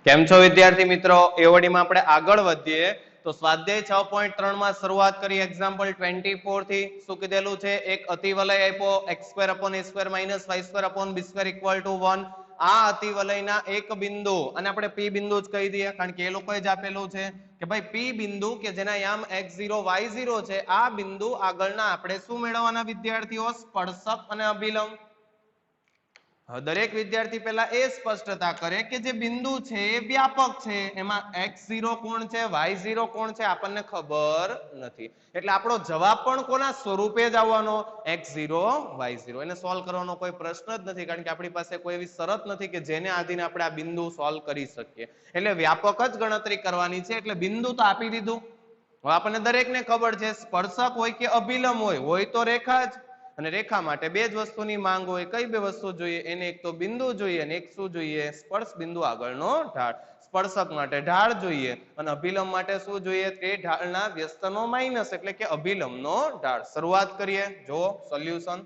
કેમ છો વિદ્યાર્થી મિત્રો? એવડીમાં આપણે આગળ વધીએ તો સ્વાધ્યાય 6.3 માં શરૂઆત કરી એક્ઝામ્પલ 24 થી. શું કીધેલું છે? એક અતિવલય આપ્યો x²/a²-y² = b² 1. આ અતિવલયના એક બિંદુ અને આપણે p બિંદુ જ કહી દઈએ કારણ કે એ લોકોએ જ આપેલું છે કે ભાઈ p બિંદુ કે જેના યામ x0 y0 છે, આ બિંદુ આગળના આપણે શું મેળવવાના વિદ્યાર્થીઓ? સ્પર્શક અને અભિલંબ. દરેક વિદ્યાર્થી પહેલા એ સ્પષ્ટતા કરે કે જે બિંદુ છે એ વ્યાપક છે, એમાં x0 કોણ છે, y0 કોણ છે આપણને ખબર નથી, એટલે આપણો જવાબ પણ કોના સ્વરૂપે જ આવવાનો? x0 y0. એને સોલ્વ કરવાનો કોઈ પ્રશ્ન જ નથી કારણ કે આપણી પાસે કોઈ એવી શરત નથી કે જેને આધીને આપણે આ બિંદુ સોલ્વ કરી શકીએ, એટલે વ્યાપક જ ગણતરી કરવાની છે. એટલે બિંદુ તો આપી દીધું. હવે આપણને દરેકને ખબર છે સ્પર્શક હોય કે અભિલંબ હોય તો રેખા જ, અને રેખા માટે બે જ વસ્તુની માંગ હોય. કઈ બે વસ્તુ જોઈએ? એને એક તો બિંદુ જોઈએ અને એક શું જોઈએ? સ્પર્શ બિંદુ આગળનો ઢાળ. સ્પર્શક માટે ઢાળ જોઈએ અને અભિલંબ માટે શું જોઈએ? તે ઢાળના વ્યસ્તનો માઇનસ એટલે કે અભિલંબનો ઢાળ. શરૂઆત કરીએ. જો સોલ્યુશન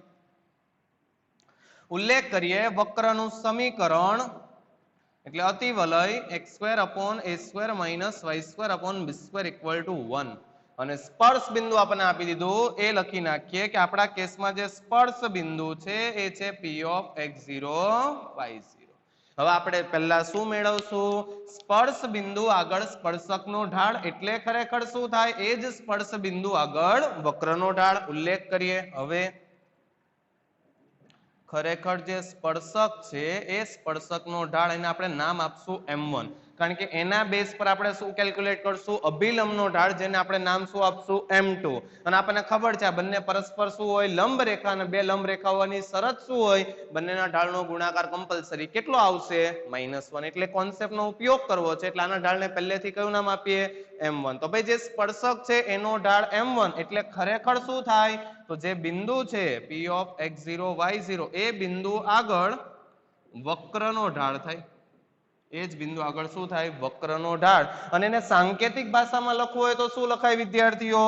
ઉલ્લેખ કરીએ વક્રનું સમીકરણ એટલે અતિવલય x²/a²-y²/b² = 1 અને સ્પર્શ બિંદુ આપણને આપી દીધું. એ લખી નાખીએ કે આપણા કેસમાં જે સ્પર્શ બિંદુ છે એ છે p(x0, y0). હવે આપણે પહેલા શું મેળવશું? સ્પર્શ બિંદુ આગળ સ્પર્શકનો ઢાળ એટલે ખરેખર શું થાય? એ જ સ્પર્શ બિંદુ આગળ વક્રનો ઢાળ. ઉલ્લેખ કરીએ. હવે ખરેખર જે સ્પર્શક છે એ સ્પર્શકનો ઢાળ, એને આપણે નામ આપશું m1 કારણ કે એના બેઝ પર આપણે શું કેલ્ક્યુલેટ કરશું? અભિલંબનો ઢાળ, જેને આપણે નામ શું આપશું? m2. અને આપણને ખબર છે આ બંને પરસ્પર શું હોય? લંબ રેખા, અને બે લંબ રેખાઓની શરત શું હોય? બંનેના ઢાળનો ગુણાકાર કમ્પલસરી કેટલો આવશે? -1. એટલે કોન્સેપ્ટનો ઉપયોગ કરવો છે એટલે આના ઢાળને પહેલેથી કયું નામ આપીએ? m1. તો ભાઈ જે સ્પર્શક છે એનો ઢાળ m1 એટલે ખરેખર શું થાય? તો જે બિંદુ છે p(x0, y0) એ બિંદુ આગળ વક્રનો ઢાળ થાય. એ જ બિંદુ આગળ શું થાય? વક્રનો ઢાળ. અને એને સાંકેતિક ભાષામાં લખવું હોય તો શું લખાય વિદ્યાર્થીઓ?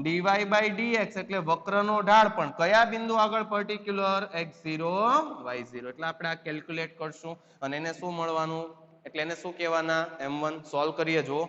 dy/dx એટલે વક્રનો ઢાળ, પણ કયા બિંદુ આગળ? Particular x0, y0. એટલે આપણે આ કેલ્ક્યુલેટ કરશું અને એને શું મળવાનું? એટલે એને શું કહેવાના? m1. સોલ્વ કરીએ. જો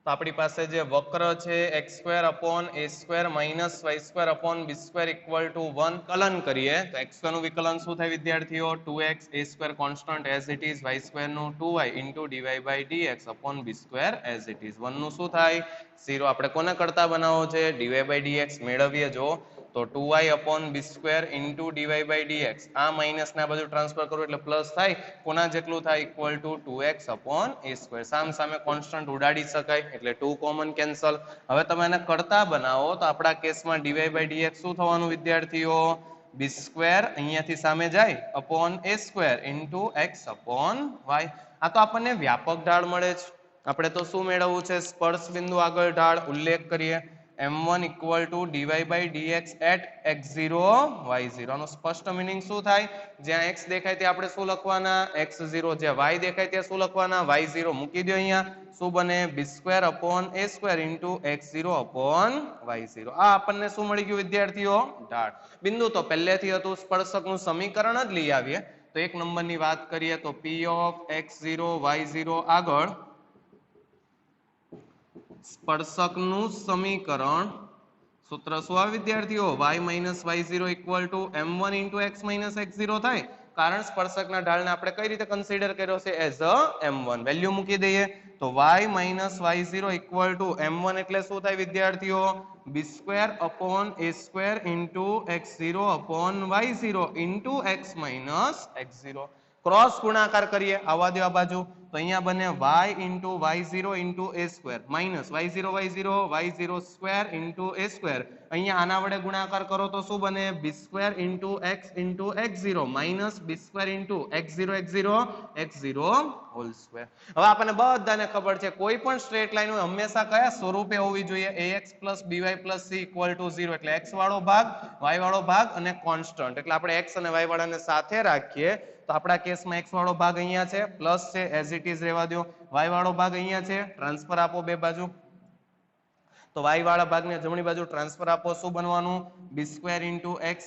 તો આપણી પાસે જે વક્ર છે x²/a²-y²/b² = 1. કલન કરીએ તો x² નું વિકલન શું થાય વિદ્યાર્થીઓ? 2x, a² constant as it is, y² નું 2y dy/dx/b² as it is. 1 નું શું થાય? 0. આપણે કોને કરતા બનાવો છે? dy/dx મેળવીએ. જો તો 2y/b² dy/dx, આ માઇનસ ને આ બાજુ ટ્રાન્સફર કરવું એટલે પ્લસ થાય. કોના જેટલું થાય? =2x/a². સામ સામે કોન્સ્ટન્ટ ઉડાડી શકાય એટલે 2 કોમન કેન્સલ. હવે તમે એને કરતા બનાવો તો આપણા કેસમાં dy/dx શું થવાનું વિદ્યાર્થીઓ? b² અહીંયાથી સામે જાય /a² x/y. આ તો આપણને વ્યાપક ઢાળ મળે છે. આપણે તો શું મેળવવું છે? સ્પર્શ બિંદુ આગળ ઢાળ. ઉલ્લેખ કરીએ m1 = dy/dx at x0, y0. આનો સ્પષ્ટ મિનિંગ શું થાય? જ્યાં x દેખાય ત્યાં આપણે શું લખવાના? x0. જ્યાં y દેખાય ત્યાં શું લખવાના? y0. મૂકી દો અહીંયા. શું બને? b²/a² x0/y0. આ આપણને શું મળી ગયું વિદ્યાર્થીઓ? ઢાળ. બિંદુ તો પહેલેથી હતું, સ્પર્શકનું સમીકરણ જ લઈ આવીએ તો 1 નંબરની વાત કરીએ તો p(x0, y0) આગળ સ્પર્શકનું સમીકરણ સૂત્ર શું આવે વિદ્યાર્થીઓ? y - y0 = m1 * x - x0 થાય. કારણ સ્પર્શકના ઢાળને આપણે કઈ રીતે કન્સિડર કર્યો છે? As a m1. વેલ્યુ મૂકી દઈએ તો y - y0 = m1 એટલે શું થાય વિદ્યાર્થીઓ? b²/a² x0/y0 x - x0. Cross ગુણાકાર કરીએ. આવવા દો આ બાજુ તો અહીંયા બને y * y0 * a² minus y0 y0 y0² a². અહીંયા આના વડે ગુણાકાર કરો તો શું બને? b² x x0 minus b² x0 x0 x0². હવે આપણને બધાને ખબર છે કોઈ પણ સ્ટ્રેટ લાઈન હોય હંમેશા કયા સ્વરૂપે હોવી જોઈએ? ax + by + c = 0. એટલે x વાળો ભાગ, y વાળો ભાગ અને કોન્સ્ટન્ટ. એટલે આપણે x અને y વાળાને સાથે રાખીએ તો આપણા કેસમાં x વાળો ભાગ અહીંયા છે, પ્લસ છે એઝ ઇટ ઇઝ રહેવા દો. y વાળો ભાગ અહીંયા છે, ટ્રાન્સફર આપો બે બાજુ. તો y વાળા ભાગને જમણી બાજુ ટ્રાન્સફર આપો. શું બનવાનું? b² x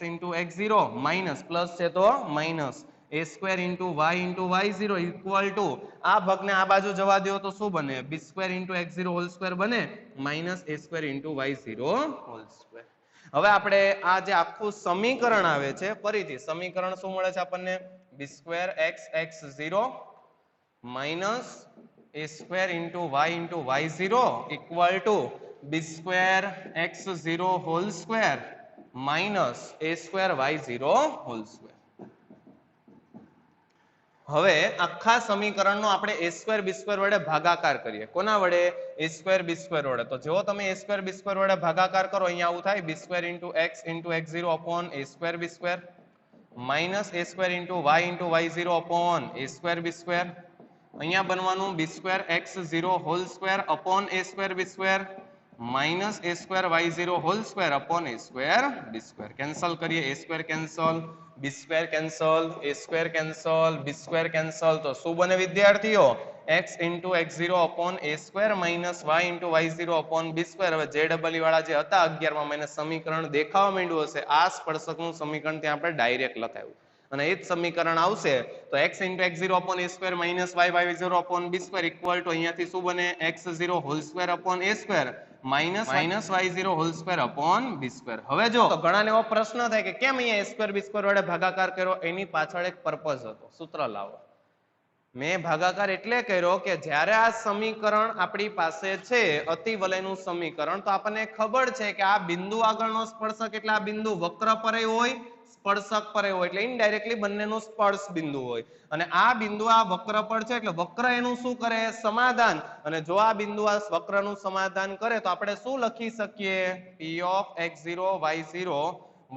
x0 minus plus છે તો minus a square into y 0 equal to આ ભાગને આ બાજુ જવા દો તો શું બને b square into x0 whole square બને minus a square into y0 whole square. હવે આપણે આ જે આખું સમીકરણ આવે છે ફરીથી સમીકરણ શું મળે છે આપણને b square x0 minus a square into y0 equal to b square x0 whole square minus a square y0 whole square. હવે આખા સમીકરણનો આપણે a સ્ક્વેર b સ્ક્વેર વડે ભાગાકાર કરીએ. કોના વડે? a સ્ક્વેર b સ્ક્વેર વડે. તો જો તમે a સ્ક્વેર b સ્ક્વેર વડે ભાગાકાર કરો અહીંયા આવું થાય b square into x0 upon a square b square minus a square into y0 upon a square b square. અહીંયા બનવાનું b square x0 whole square upon a square b square minus a square y0 whole square upon a square b square. Cancel કરીએ a square cancel b square cancel a square cancel b square cancel. તો શું બને વિદ્યાર્થીઓ? x into x0 upon a square minus y into y0 upon b square. હવે JEE વાળા જે હતા 11માં મને સમીકરણ દેખાવા માંડ્યું હશે આ સ્પર્શકનું સમીકરણ ત્યાં આપણે ડાયરેક્ટ લખાયું અને એ જ સમીકરણ આવશે તો x into x0 upon a square minus y0 upon b square equal to અહીંયાથી શું બને x0 whole square upon a square minus y0 whole square upon b square. હવે જો તો ઘણાને એવો પ્રશ્ન થાય કે કેમ અહીંયા a સ્ક્વેર b સ્ક્વેર વડે ભાગાકાર કર્યો? એની પાછળ એક પર્પઝ હતો. સૂત્ર લાવો. મેં ભાગાકાર એટલે કર્યો કે જ્યારે આ સમીકરણ આપણી પાસે છે અતિવલયનું સમીકરણ તો આપણને ખબર છે કે આ બિંદુ આગળનો સ્પર્શક એટલે આ બિંદુ વક્ર પરે હોય સ્પર્શક પરે હોય એટલે ઇનડાયરેક્ટલી બંનેનું સ્પર્શ બિંદુ હોય અને આ બિંદુ આ વક્ર પર છે એટલે વક્ર એનું શું કરે? સમાધાન. અને જો આ બિંદુ આ વક્રનું સમાધાન કરે તો આપણે શું લખી શકીએ? p of x0 y0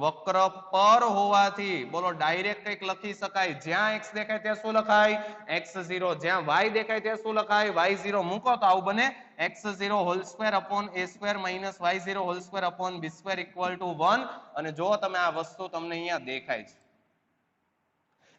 વક્ર પર હોવાથી બોલો ડાયરેક્ટ કંઈક લખી શકાય. જ્યાં x દેખાય ત્યાં શું લખાય? x0. જ્યાં y દેખાય ત્યાં શું લખાય? y0. મૂકો તો આવું બને x0 whole square upon a square minus y0 whole square upon b square equal to 1. અને જો તમે આ વસ્તુ તમને અહીંયા દેખાય છે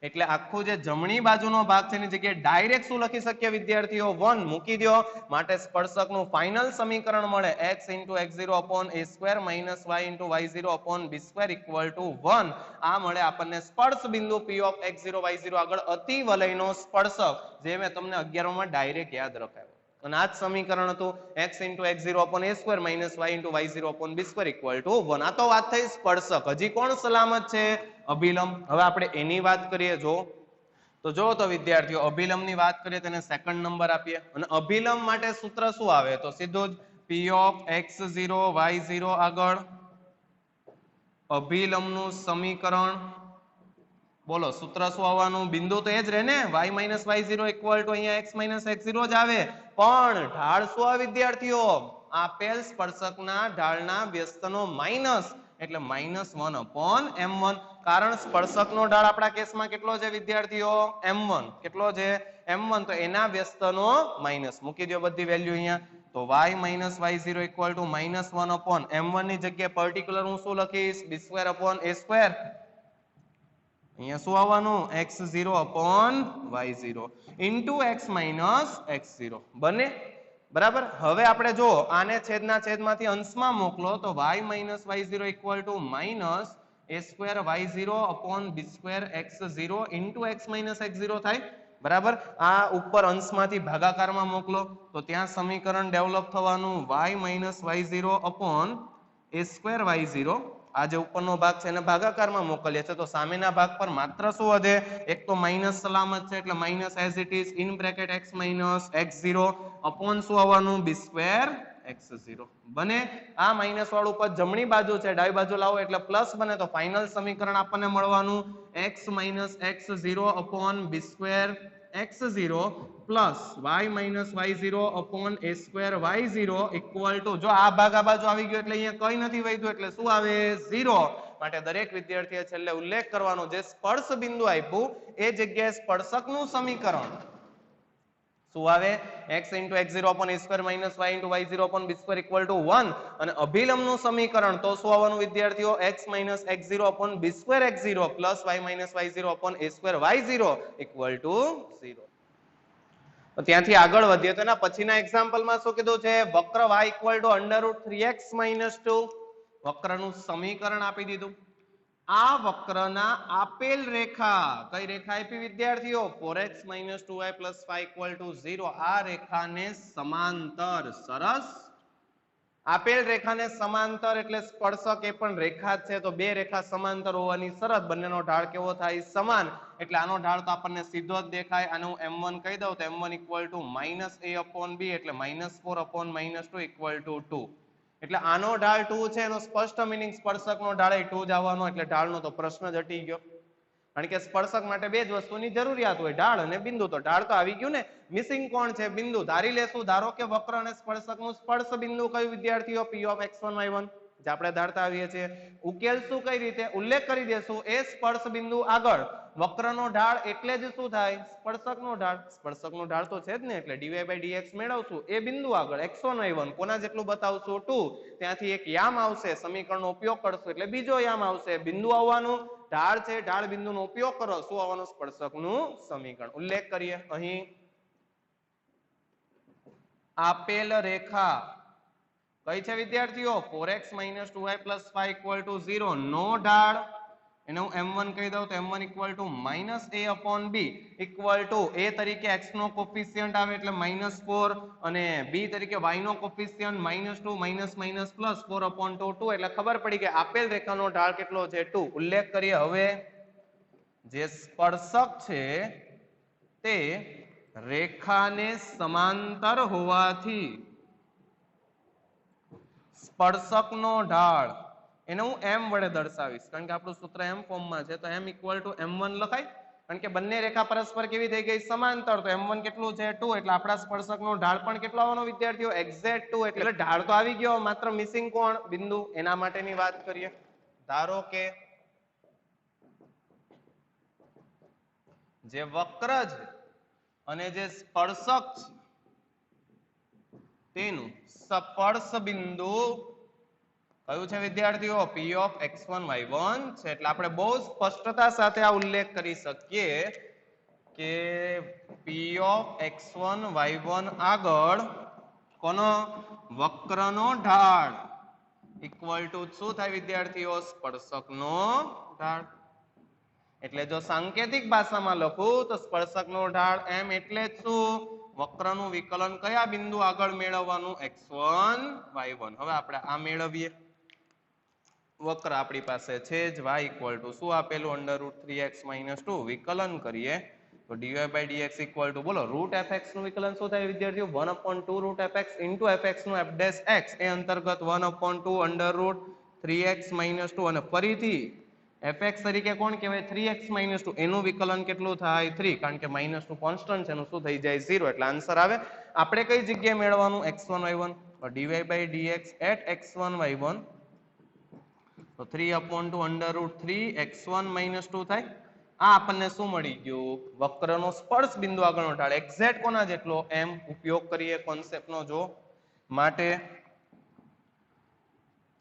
એટલે આખું જે જમણી બાજુનો ભાગ છે એની જગ્યાએ ડાયરેક્ટ શું લખી શકીએ વિદ્યાર્થીઓ? 1 મૂકી દો. માટે સ્પર્શકનું ફાઇનલ સમીકરણ મળે x into x0 upon a square minus y into y0 upon b square equal to 1. આ મળે આપણને સ્પર્શ બિંદુ p ઓફ x0 y0 આગળ અતિવલયનો સ્પર્શક જે મેં તમને 11માં ડાયરેક્ટ યાદ રખાયો. અને આ જ સમીકરણ હતું x into x0 upon a square minus y into y0 upon b square equal to 1. આ તો વાત થઈ સ્પર્શક. હજી કોણ સલામત છે? અભિલંબ. હવે આપણે એની વાત કરીએ તો જો તો વિદ્યાર્થીઓ અભિલંબની વાત કરીએ તેને સેકન્ડ નંબર આપીએ અને અભિલંબ માટે સૂત્ર શું આવે? તો સીધું જ p ઓફ x0 y0 આગળ અભિલંબનું સમીકરણ. બોલો સૂત્ર શું આવવાનું? બિંદુ તો એ જ રહે ને y minus y0 equal to અહીંયા x માઇનસ x0 જ આવે પણ ઢાળ શું આવે વિદ્યાર્થીઓ? આપેલ સ્પર્શકના ઢાળના વ્યસ્તનો માઇનસ એટલે -1 અપોન m1. કારણ સ્પર્શકનો ઢાળ આપણા કેસમાં કેટલો છે વિદ્યાર્થીઓ? m1. કેટલો છે? m1. તો એના વ્યસ્તનો માઇનસ મૂકી દો બધી વેલ્યુ અહીંયા. તો y minus y0 equal to -1 upon m1 ની જગ્યાએ પર્ટિક્યુલર હું શું લખીશ? b square upon a square. અહીંયા શું આવવાનું? x0 upon y0 into x minus x0 બને બરાબર. હવે આપણે જો આને છેદના છેદમાંથી અંશમાં મોકલો તો y minus y0 equal to minus a square y0 upon b square x0 into x minus x0 થાય બરાબર. આ ઉપર અંશમાંથી ભાગાકારમાં મોકલો તો ત્યાં સમીકરણ ડેવલપ થવાનું y minus y0 upon a square y0. આ જે ઉપરનો ભાગ છે એને ભાગાકારમાં મોકલીએ છે તો સામેના ભાગ પર માત્ર શું વધે? એક તો માઇનસ સલામત છે એટલે minus as it is in bracket x minus x0 upon શું આવવાનું? b સ્ક્વેર x0 બને. આ માઇનસ વાળું પદ જમણી બાજુ છે ડાબી બાજુ લાવો એટલે પ્લસ બને તો ફાઇનલ સમીકરણ આપણને મળવાનું x minus x0 upon b square x0 plus y minus y0 upon a square y0 equal to જો આ ભાગ આ બાજુ આવી ગયો એટલે અહીંયા કઈ નથી વધ્યું એટલે શું આવે? 0. માટે દરેક વિદ્યાર્થીએ છેલ્લે ઉલ્લેખ કરવાનો જે સ્પર્શ બિંદુ આપ્યું એ જગ્યાએ સ્પર્શકનું સમીકરણ શું આવે? x into x0 upon a square minus y into y0 upon b square equal to 1. અને અભિલંબનું સમીકરણ તો શું આવવાનું વિદ્યાર્થીઓ? x minus x0 upon b square x0 plus y minus y0 upon a square y0 equal to 0. તો ત્યાંથી આગળ વધીએ તો એના પછીના એક્ઝામ્પલમાં શું કીધું છે? વક્ર y ઇક્વલ ટુ √3x - 2 વક્રનું સમીકરણ આપી દીધું. આ વક્રના આપેલ રેખા, કઈ રેખા આપી વિદ્યાર્થીઓ? 4x - 2y + 5 = 0. આ રેખાને સમાંતર. સરસ. આપેલ રેખાને સમાંતર એટલે સ્પર્શક એ પણ રેખા જ છે, તો બે રેખા સમાંતર હોવાની શરત, બંનેનો ઢાળ કેવો થાય? સમાન. એટલે આનો ઢાળ તો આપણને સીધો જ દેખાય. આને હું m1 કહી દઉં તો m1 = -a/b એટલે -4/-2 = 2. એટલે આનો ઢાળ 2 છે, એનો સ્પષ્ટ મીનિંગ સ્પર્શકનો ઢાળ 2 જ આવવાનો, એટલે ઢાળનો તો પ્રશ્ન જ હટી ગયો. કારણ કે સ્પર્શક માટે બે જ વસ્તુની જરૂરિયાત હોય, ઢાળ અને બિંદુ. તો ઢાળ તો આવી ગયું ને. મિસિંગ કોણ છે? બિંદુ. ધારી લેશું, ધારો કે વક્ર અને સ્પર્શકનું સ્પર્શ બિંદુ કયું વિદ્યાર્થીઓ? P(x1, y1) જે આપણે ધારતા આવીએ છીએ. ઉકેલશું કઈ રીતે? ઉલ્લેખ કરી દેશું એ સ્પર્શ બિંદુ આગળ વક્રનો ઢાળ એટલે જ શું થાય? સ્પર્શકનો ઢાળ. સ્પર્શકનો ઢાળ તો છે જ ને, એટલે dy/dx મેળવશું એ બિંદુ આગળ x1, y1 કોના જેટલું બતાવશું? 2. ત્યાંથી એક યામ આવશે, સમીકરણનો ઉપયોગ કરશું એટલે બીજો યામ આવશે, બિંદુ આવવાનું. ઢાળ છે, ઢાળ બિંદુનો ઉપયોગ કરો, શું આવવાનું? સ્પર્શકનું સમીકરણ. ઉલ્લેખ કરીએ અહીં આપેલ રેખા કઈ છે વિદ્યાર્થીઓ? 4x - 2y + 5 = 0. નો ઢાળ, એને હું m1 કહી દઉં તો m1 = -a/b = a તરીકે x નો કોફિશિયન્ટ આવે એટલે -4 અને b તરીકે y નો કોફિશિયન્ટ -2 -4/2 એટલે ખબર પડી કે આપેલ રેખાનો ઢાળ કેટલો છે? 2. ઉલ્લેખ કરીએ હવે જે સ્પર્શક છે તે રેખાને સમાંતર હોવાથી સ્પર્શકનો ઢાળ એને હું m વડે દર્શાવીશ, કારણ કે આપણું સૂત્ર m ફોર્મમાં છે, તો m = m1 લખાય. કારણ કે બંને રેખા પરસ્પર કેવી થઈ ગઈ? સમાંતર. તો m1 કેટલું છે? 2. એટલે આપણા સ્પર્શકનો ઢાળ પણ કેટલો આવવાનો વિદ્યાર્થીઓ? એક્ઝેક્ટ 2. એટલે ઢાળ તો આવી ગયો, માત્ર મિસિંગ કોણ? બિંદુ. એના માટેની વાત કરીએ. ધારો કે જે વક્ર છે અને જે સ્પર્શક છે તેનું સ્પર્શ બિંદુ કયું છે વિદ્યાર્થીઓ? P(x1, y1) છે. એટલે આપણે બહુ સ્પષ્ટતા સાથે આ ઉલ્લેખ કરી શકીએ કે P(x1, y1) આગળ કોનો? વક્રનો ઢાળ = શું થાય વિદ્યાર્થીઓ? સ્પર્શકનો ઢાળ. એટલે જો સાંકેતિક ભાષામાં લખું તો સ્પર્શકનો ઢાળ m એટલે જ શું? વક્રનું વિકલન કયા બિંદુ આગળ મેળવવાનું? x1, y1. હવે આપણે આ મેળવીએ. વક્ર આપણી પાસે છે જ y = શું આપેલું? √3x - 2. વિકલન કરીએ તો dy/dx = બોલો √fx નું વિકલન શું થાય વિદ્યાર્થીઓ? 1/2 √fx * fx નું f'(x) એ અંતર્ગત 1/2 √3x - 2 અને ફરીથી fx તરીકે કોણ કહેવાય? 3x - 2. એનું વિકલન કેટલું થાય? 3. કારણ કે માઈનસ નું કોન્સ્ટન્ટ છે, એનું શું થઈ જાય? 0. એટલે આન્સર આવે. આપણે કઈ જગ્યાએ મેળવવાનું? x1, y1. dy/dx at x1, y1 તો 3/2 √3x1 - 2 થાય. આ આપણને શું મળી ગયું? વક્રનો સ્પર્શ બિંદુ આગળનો ઢાળ એક્ઝેક્ટ કોના જેટલો? m. ઉપયોગ કરીએ કોન્સેપ્ટનો. જો માટે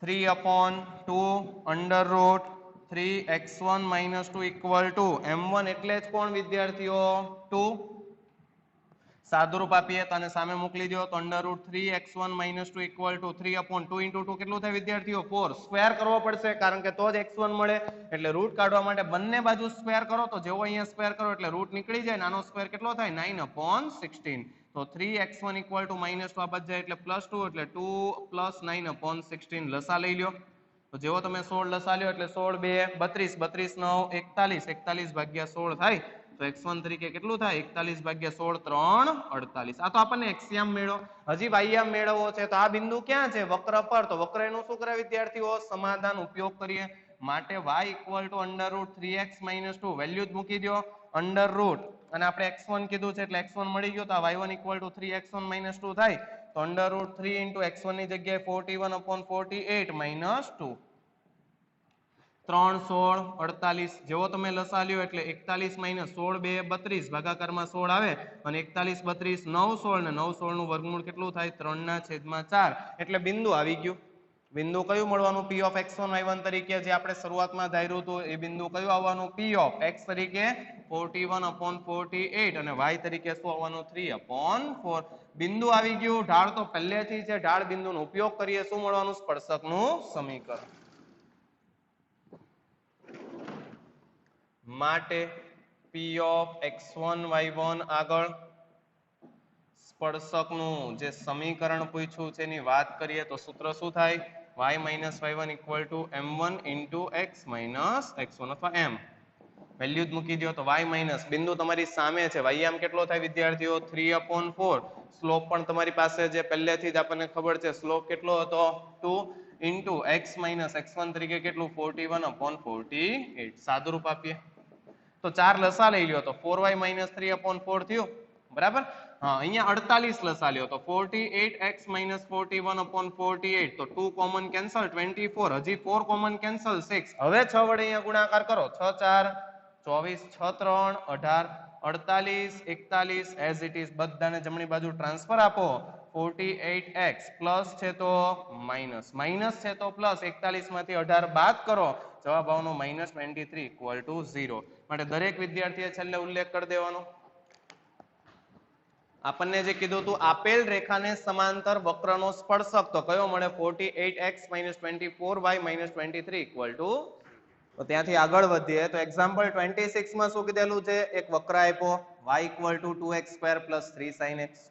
3/2 √3x1 - 2 = m1 એટલે જ કોણ વિદ્યાર્થીઓ? 2. સાદુરૂપ આપીએ તો આને સામે મોકલી દો તો √3x1 - 2 = 3/2 × 2 કેટલું થાય વિદ્યાર્થીઓ? 4. સ્ક્વેર કરવો પડશે કારણ કે તો જ x1 મળે, એટલે રૂટ કાઢવા માટે બંને બાજુ સ્ક્વેર કરો, તો જેવો અહીંયા સ્ક્વેર કરો એટલે રૂટ નીકળી જાય. નાનો સ્ક્વેર કેટલો થાય? 9/16. તો 3x1 = -2 આ બાજુ જાય એટલે +2 એટલે 2 + 9/16 લસા લઈ લ્યો. તો જેવો તમે 16 લસા લ્યો એટલે 16 2 32 32 9 41 41/16 થાય. તો x1 તરીકે કેટલું થાય? 41/16 3 48. આ તો આપણને એક્સિયમ મેળવો. હજી વાયમ મેળવવો છે તો આ બિંદુ ક્યાં છે? વક્ર પર. તો વક્ર એનું શું કરે વિદ્યાર્થીઓ? સમાધાન. ઉપયોગ કરીએ માટે y = √3x - 2 વેલ્યુ જ મૂકી દો. અંડર રૂટ અને આપણે x1 કીધું છે એટલે x1 મળી ગયો, તો આ y1 = 3x1 - 2 થાય. તો √3 × x1 ની જગ્યાએ 41/48 - 2 3 16 48. જેવો તમે લસા લ્યો એટલે 41 - 16 2 32 ભાગાકારમાં 16 આવે અને 41 32 9 16 ને 9 16 નું વર્ગમૂળ કેટલું થાય? 3/4. એટલે બિંદુ આવી ગયું. બિંદુ કયું મળવાનું? P(x1, y1) તરીકે જે આપણે શરૂઆતમાં ધાર્યું હતું એ બિંદુ કયું આવવાનું? P(x) તરીકે 41/48 અને y તરીકે શું આવવાનું? 3/4. બિંદુ આવી ગયું. ઢાળ તો પહેલેથી છે, ઢાળ બિંદુનો ઉપયોગ કરીએ શું મળવાનું? સ્પર્શકનું સમીકરણ. માટે p of x1 y1 આગળ સ્પર્શકનું જે સમીકરણ પૂછ્યું છે એની વાત કરીએ તો સૂત્ર શું થાય y minus y1 equal to m1 into x minus x1 અથવા m વેલ્યુ જ મૂકી દો તો y માઇનસ બિંદુ તમારી સામે છે y આમ કેટલો થાય વિદ્યાર્થીઓ 3/4 સ્લોપ પણ તમારી પાસે જે પહેલેથી જ આપણને ખબર છે સ્લોપ કેટલો હતો 2 into x minus x1 તરીકે કેટલું 41/48 સાદુરૂપ આપીએ તો 4 લસા લઈ લ્યો તો 4y minus 3/4 થયું બરાબર હા અહીંયા 48 લસા લ્યો તો 48x minus 41/48 તો 2 કોમન કેન્સલ 24 હજી 4 કોમન કેન્સલ 6 હવે 6 વડે અહીંયા ગુણાકાર કરો 6 4 24 6 3 18 48 41 એઝ ઇટ ઇઝ બધાને જમણી બાજુ ટ્રાન્સફર આપો 48x પ્લસ છે તો માઇનસ માઇનસ છે તો પ્લસ 41 માંથી 18 બાદ કરો જવાબ આવવાનો -23 ઇક્વલ ટુ 0 માટે દરેક વિદ્યાર્થીએ છેલ્લે ઉલ્લેખ કરી દેવાનો આપણને જે કીધું હતું આપેલ રેખાને સમાંતર વક્રનો સ્પર્શક તો કયો મળે 48x 24y 23 ઇક્વલ ટુ તો ત્યાંથી આગળ વધીએ તો એક્ઝામ્પલ 26 માં શું કીધેલું છે એક વક્ર આપ્યો y equal to 2x² + 3 sin x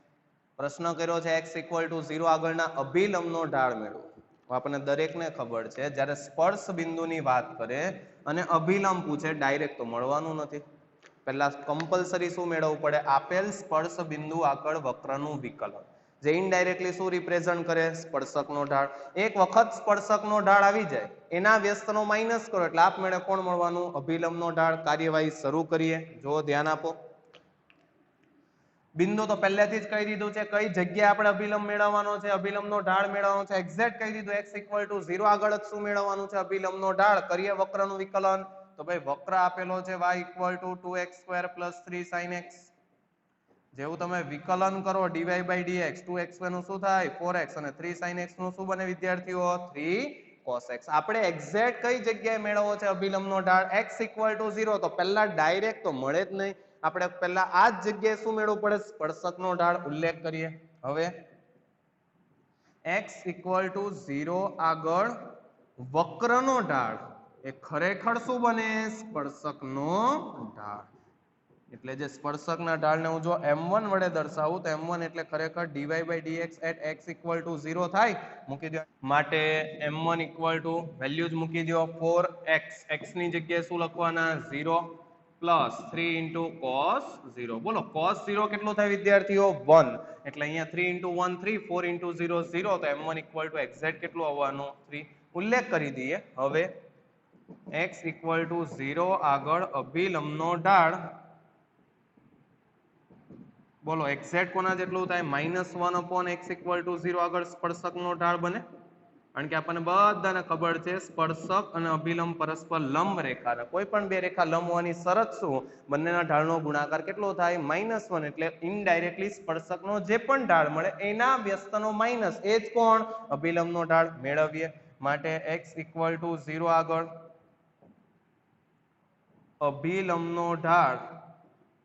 પ્રશ્ન કર્યો છે x ઇક્વલ ટુ 0 આગળના અભિલંબનો ઢાળ મેળવો આપણને દરેકને ખબર છે જ્યારે સ્પર્શ બિંદુની વાત કરે અને અભિલંબ પૂછે ડાયરેક્ટ તો મળવાનું નથી પહેલા કમ્પલસરી શું મેળવવું પડે આપેલ સ્પર્શ બિંદુ આગળ વક્રનું વિકલન જે ઇનડાયરેક્ટલી શું રિપ્રેઝન્ટ કરે સ્પર્શકનો ઢાળ એક વખત સ્પર્શકનો ઢાળ આવી જાય એના વ્યસ્તનો માઇનસ કરો એટલે આપમેળે કોણ મળવાનું અભિલંબનો ઢાળ કાર્યવાહી શરૂ કરીએ જો ધ્યાન આપો બિંદુ તો પહેલેથી જ કહી દીધું છે કઈ જગ્યાએ આપણે અભિલંબ મેળવવાનો છે અભિલંબનો ઢાળ મેળવવાનો છે એક્ઝેક્ટ કહી દીધું x ઇક્વલ ટુ 0 આગળ જ શું મેળવવાનું છે અભિલંબનો ઢાળ કરીએ વક્રનું વિકલન તો ભાઈ વક્ર આપેલો છે y equal to 2x² + 3 sin x જેવું તમે વિકલન કરો dy by dx 2x² નું શું થાય 4x અને 3 sin x નું શું બને વિદ્યાર્થીઓ 3 cos x આપણે એક્ઝેક્ટ કઈ જગ્યાએ મેળવવો છે અભિલંબનો ઢાળ x ઇક્વલ ટુ 0 તો પહેલા ડાયરેક્ટ તો મળે જ નહીં આપણે પહેલા આ જ જગ્યાએ શું મેળવવું પડે સ્પર્શકનો ઢાળ ઉલ્લેખ કરીએ હવે x ઇક્વલ ટુ 0 આગળ વક્રનો ઢાળ એ ખરેખર શું બને સ્પર્શકનો ઢાળ એટલે જે સ્પર્શકના ઢાળને હું જો m1 વડે દર્શાવું તો m1 એટલે ખરેખર dy by dx at x equal to 0 થાય મૂકી દો માટે m1 equal to વેલ્યુ જ મૂકી દો 4x x ની જગ્યાએ શું લખવાના 0 પ્લસ 3 into cos 0 બોલો cos 0 કેટલું થાય વિદ્યાર્થીઓ 1 એટલે અહીંયા 3 into 1 3 4 into 0 0 તો m1 equal to એક્ઝેક્ટ કેટલું આવવાનું 3 ઉલ્લેખ કરી દઈએ હવે x equal to 0 આગળ અભિલંબનો ઢાળ બોલો એક્ઝેક્ટ કોના જેટલું થાય -1/x equal to 0 આગળ સ્પર્શકનો ઢાળ બને કારણ કે આપણને બધાને ખબર છે સ્પર્શક અને અભિલંબ પરસ્પર લંબ રેખા કોઈ પણ બે રેખા લંબ હોવાની શરત શું બંનેના ઢાળનો ગુણાકાર કેટલો થાય -1 એટલે ઇનડાયરેક્ટલી સ્પર્શકનો જે પણ ઢાળ મળે એના વ્યસ્તનો માઇનસ એ જ કોણ અભિલંબનો ઢાળ મેળવીએ માટે x equal to 0 આગળ અભિલંબનો ઢાળ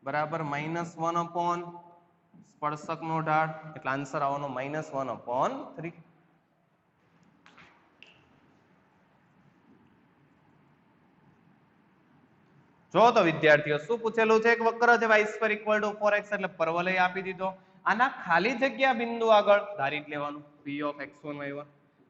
બરાબર -1 સ્પર્શકનો ઢાળ એટલે આન્સર આવવાનો -1/3 જો તો વિદ્યાર્થીઓ શું પૂછેલું છે એક વક્ર છે y² = 4x એટલે પરવલય આપી દીધો આના ખાલી જગ્યા બિંદુ આગળ ધારી લેવાનું p of x1 y1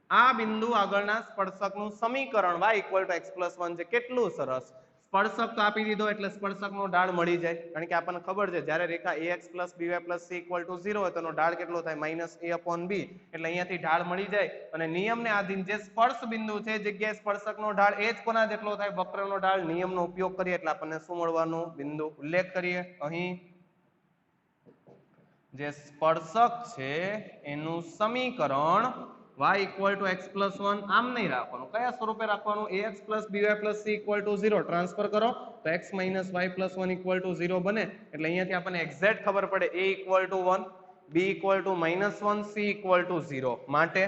આ બિંદુ આગળના સ્પર્શકનું સમીકરણ y = x + 1 છે કેટલું સરસ સ્પર્શક તો આપી દીધો એટલે સ્પર્શકનો ઢાળ મળી જાય કારણ કે આપણને ખબર છે જ્યારે રેખા ax + by + c = 0 હોય તો એનો ઢાળ કેટલો થાય -a/b એટલે અહીંયાથી ઢાળ મળી જાય અને નિયમને આધીન જે સ્પર્શ બિંદુ છે જગ્યાએ સ્પર્શકનો ઢાળ એ જ કોના જેટલો થાય વક્રનો ઢાળ નિયમનો ઉપયોગ કરીએ એટલે આપણને શું મળવાનું બિંદુ ઉલ્લેખ કરીએ અહીં જે સ્પર્શક છે એનું સમીકરણ y = x + 1 આમ નહીં રાખવાનું કયા સ્વરૂપે રાખવાનું ax + by + c = 0 ટ્રાન્સફર કરો તો x - y + 1 = 0 બને એટલે અહીંયાથી આપણને એક્ઝેક્ટ ખબર પડે a = 1 b = -1 c = 0 માટે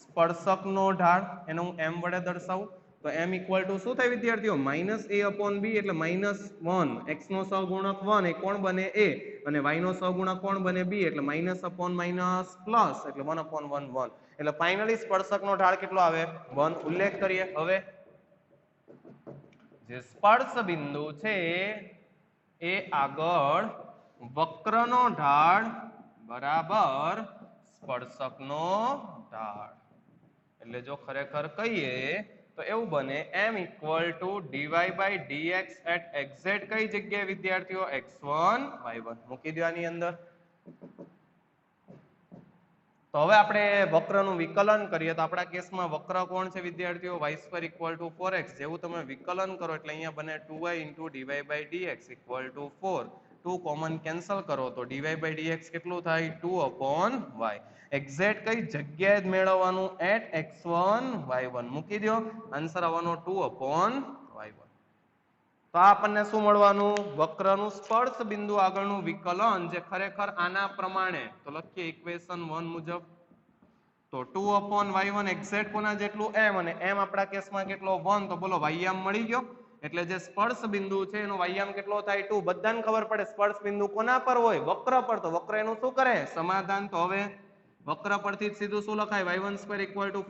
સ્પર્શકનો ઢાળ એને હું m વડે દર્શાવું તો m equal to શું થાય વિદ્યાર્થીઓ -a/b એટલે -1 x નો સહગુણક 1 એ કોણ બને a અને y નો સહગુણક કોણ બને b એટલે -/ પ્લસ એટલે 1/1 એટલે ફાઇનલી સ્પર્શકનો ઢાળ કેટલો આવે 1 ઉલ્લેખ કરીએ હવે જે સ્પર્શ બિંદુ છે એ આગળ વક્રનો ઢાળ બરાબર સ્પર્શકનો ઢાળ. એટલે જો ખરેખર કહીએ તો એવું બને m = dy by dx at exact કઈ જગ્યાએ વિદ્યાર્થીઓ x1 y1 મૂકી દો આની અંદર. તો હવે આપણે વક્રનું વિકલન કરીએ તો આપણા કેસમાં વક્ર કોણ છે વિદ્યાર્થીઓ y² = 4x. જેવું તમે વિકલન કરો એટલે અહીંયા બને 2y * dy by dx = 4. 2 common cancel કરો તો dy by dx કેટલું થાય 2/y. એક્ઝેક્ટ કઈ જગ્યાએ જ મેળવવાનું at x1 y1 મૂકી દો. આન્સર આવવાનો 2/y1. તો આપણને શું મળવાનું વક્રનું સ્પર્શ બિંદુ આગળનું વિકલન જે ખરેખર આના પ્રમાણે તો લખીએ ઇક્વેશન 1 મુજબ. તો 2/y1 એક્ઝેક્ટ કોના જેટલું m અને m આપણા કેસમાં કેટલો 1 તો બોલો વાયામ મળી ગયો. એટલે જે સ્પર્શ બિંદુ છે એનો વાયામ કેટલો થાય 2. બધાને ખબર પડે સ્પર્શ બિંદુ કોના પર હોય વક્ર પર. તો વક્ર એનું શું કરે સમાધાન. તો હવે વક્ર પરથી સીધું શું લખાય y² =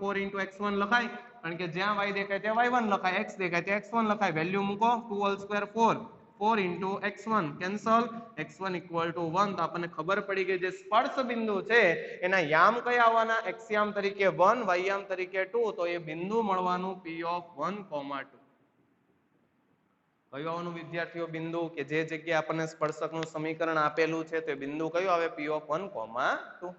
4 * x1 લખાય. કારણ કે જ્યાં y દેખાય ત્યાં y1 લખાય, x દેખાય ત્યાં x1 લખાય. વેલ્યુ મૂકો 2² 4 * x1 કેન્સલ x1 = 1. તો આપણને ખબર પડી ગઈ જે સ્પર્શ બિંદુ છે એના યામ કયા આવવાના એક્સયામ તરીકે 1 વાયામ તરીકે 2. તો એ બિંદુ મળવાનું P(1, 2). કયું આવવાનું વિદ્યાર્થીઓ બિંદુ કે જે જગ્યાએ આપણને સ્પર્શકનું સમીકરણ આપેલું છે તે બિંદુ કયું આવે P(1, 2).